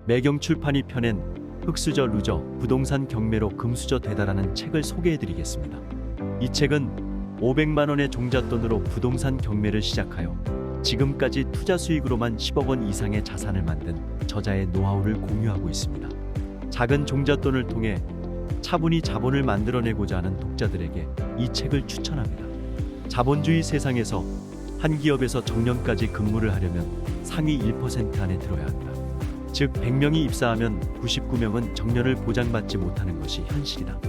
매경 출판이 펴낸 흑수저 루저 부동산 경매로 금수저 되다라는 책을 소개해드리겠습니다. 이 책은 500만 원의 종잣돈으로 부동산 경매를 시작하여 지금까지 투자 수익으로만 10억 원 이상의 자산을 만든 저자의 노하우를 공유하고 있습니다. 작은 종잣돈을 통해 차분히 자본을 만들어내고자 하는 독자들에게 이 책을 추천합니다. 자본주의 세상에서 한 기업에서 정년까지 근무를 하려면 상위 1% 안에 들어야 한다. 즉 100명이 입사하면 99명은 정년을 보장받지 못하는 것이 현실이다.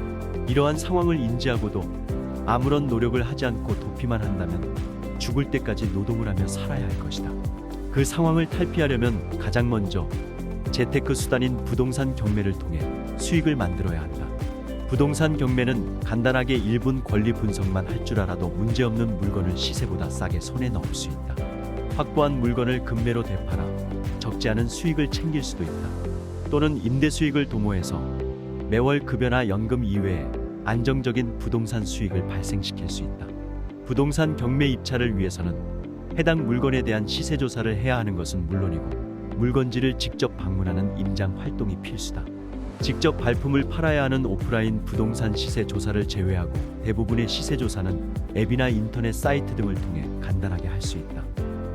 이러한 상황을 인지하고도 아무런 노력을 하지 않고 도피만 한다면 죽을 때까지 노동을 하며 살아야 할 것이다. 그 상황을 탈피하려면 가장 먼저 재테크 수단인 부동산 경매를 통해 수익을 만들어야 한다. 부동산 경매는 간단하게 1분 권리 분석만 할 줄 알아도 문제없는 물건을 시세보다 싸게 손에 넣을 수 있다. 확보한 물건을 금매로 되팔아 적지 않은 수익을 챙길 수도 있다. 또는 임대 수익을 도모해서 매월 급여나 연금 이외에 안정적인 부동산 수익을 발생시킬 수 있다. 부동산 경매 입찰을 위해서는 해당 물건에 대한 시세 조사를 해야 하는 것은 물론이고 물건지를 직접 방문하는 임장 활동이 필수다. 직접 발품을 팔아야 하는 오프라인 부동산 시세 조사를 제외하고 대부분의 시세 조사는 앱이나 인터넷 사이트 등을 통해 간단하게 할 수 있다.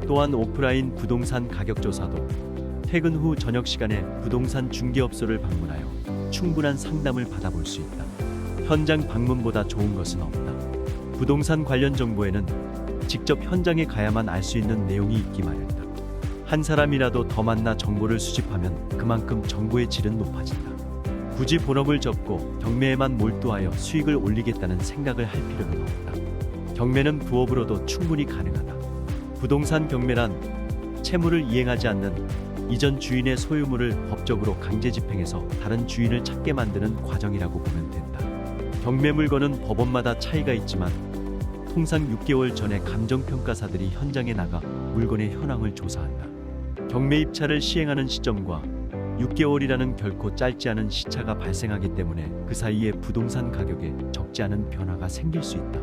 또한 오프라인 부동산 가격 조사도 퇴근 후 저녁 시간에 부동산 중개업소를 방문하여 충분한 상담을 받아볼 수 있다. 현장 방문보다 좋은 것은 없다. 부동산 관련 정보에는 직접 현장에 가야만 알 수 있는 내용이 있기 마련이다. 한 사람이라도 더 만나 정보를 수집하면 그만큼 정보의 질은 높아진다. 굳이 본업을 접고 경매에만 몰두하여 수익을 올리겠다는 생각을 할 필요는 없다. 경매는 부업으로도 충분히 가능하다. 부동산 경매란 채무를 이행하지 않는 이전 주인의 소유물을 법적으로 강제 집행해서 다른 주인을 찾게 만드는 과정이라고 보면 된다. 경매 물건은 법원마다 차이가 있지만 통상 6개월 전에 감정평가사들이 현장에 나가 물건의 현황을 조사한다. 경매 입찰을 시행하는 시점과 6개월이라는 결코 짧지 않은 시차가 발생하기 때문에 그 사이에 부동산 가격에 적지 않은 변화가 생길 수 있다.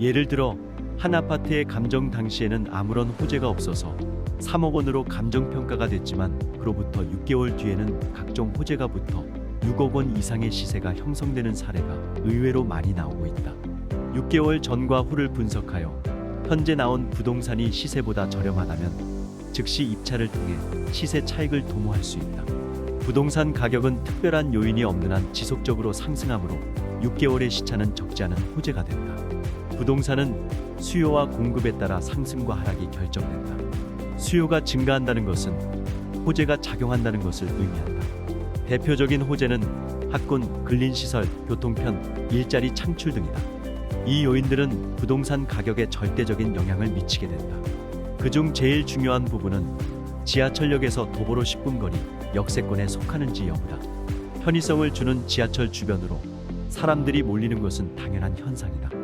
예를 들어 한 아파트의 감정 당시에는 아무런 호재가 없어서 3억 원으로 감정평가가 됐지만 그로부터 6개월 뒤에는 각종 호재가 붙어 6억 원 이상의 시세가 형성되는 사례가 의외로 많이 나오고 있다. 6개월 전과 후를 분석하여 현재 나온 부동산이 시세보다 저렴하다면 즉시 입찰을 통해 시세 차익을 도모할 수 있다. 부동산 가격은 특별한 요인이 없는 한 지속적으로 상승하므로 6개월의 시차는 적지 않은 호재가 된다. 부동산은 수요와 공급에 따라 상승과 하락이 결정된다. 수요가 증가한다는 것은 호재가 작용한다는 것을 의미한다. 대표적인 호재는 학군, 근린시설, 교통편, 일자리 창출 등이다. 이 요인들은 부동산 가격에 절대적인 영향을 미치게 된다. 그중 제일 중요한 부분은 지하철역에서 도보로 10분 거리, 역세권에 속하는지 여부다. 편의성을 주는 지하철 주변으로 사람들이 몰리는 것은 당연한 현상이다.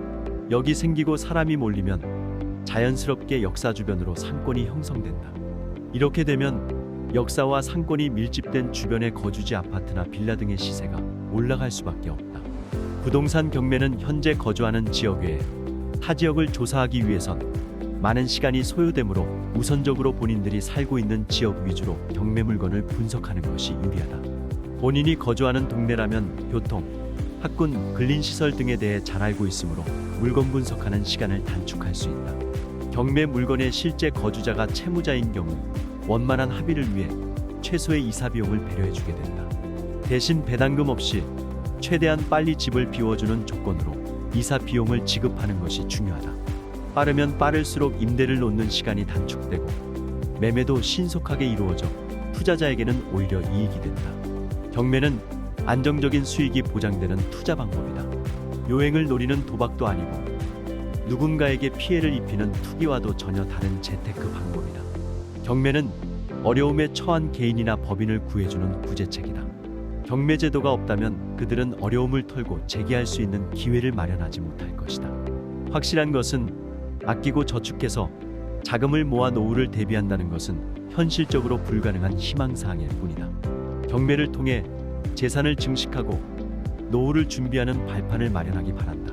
역이 생기고 사람이 몰리면 자연스럽게 역사 주변으로 상권이 형성된다. 이렇게 되면 역사와 상권이 밀집된 주변의 거주지 아파트나 빌라 등의 시세가 올라갈 수밖에 없다. 부동산 경매는 현재 거주하는 지역 외에 타 지역을 조사하기 위해선 많은 시간이 소요되므로 우선적으로 본인들이 살고 있는 지역 위주로 경매 물건을 분석하는 것이 유리하다. 본인이 거주하는 동네라면 교통, 학군, 근린시설 등에 대해 잘 알고 있으므로 물건 분석하는 시간을 단축할 수 있다. 경매 물건의 실제 거주자가 채무자인 경우 원만한 합의를 위해 최소의 이사 비용을 배려해주게 된다. 대신 배당금 없이 최대한 빨리 집을 비워주는 조건으로 이사 비용을 지급하는 것이 중요하다. 빠르면 빠를수록 임대를 놓는 시간이 단축되고 매매도 신속하게 이루어져 투자자에게는 오히려 이익이 된다. 경매는 안정적인 수익이 보장되는 투자 방법이다. 요행을 노리는 도박도 아니고 누군가에게 피해를 입히는 투기와도 전혀 다른 재테크 방법이다. 경매는 어려움에 처한 개인이나 법인을 구해주는 구제책이다. 경매 제도가 없다면 그들은 어려움을 털고 재기할 수 있는 기회를 마련하지 못할 것이다. 확실한 것은 아끼고 저축해서 자금을 모아 노후를 대비한다는 것은 현실적으로 불가능한 희망사항일 뿐이다. 경매를 통해 재산을 증식하고 노후를 준비하는 발판을 마련하기 바란다.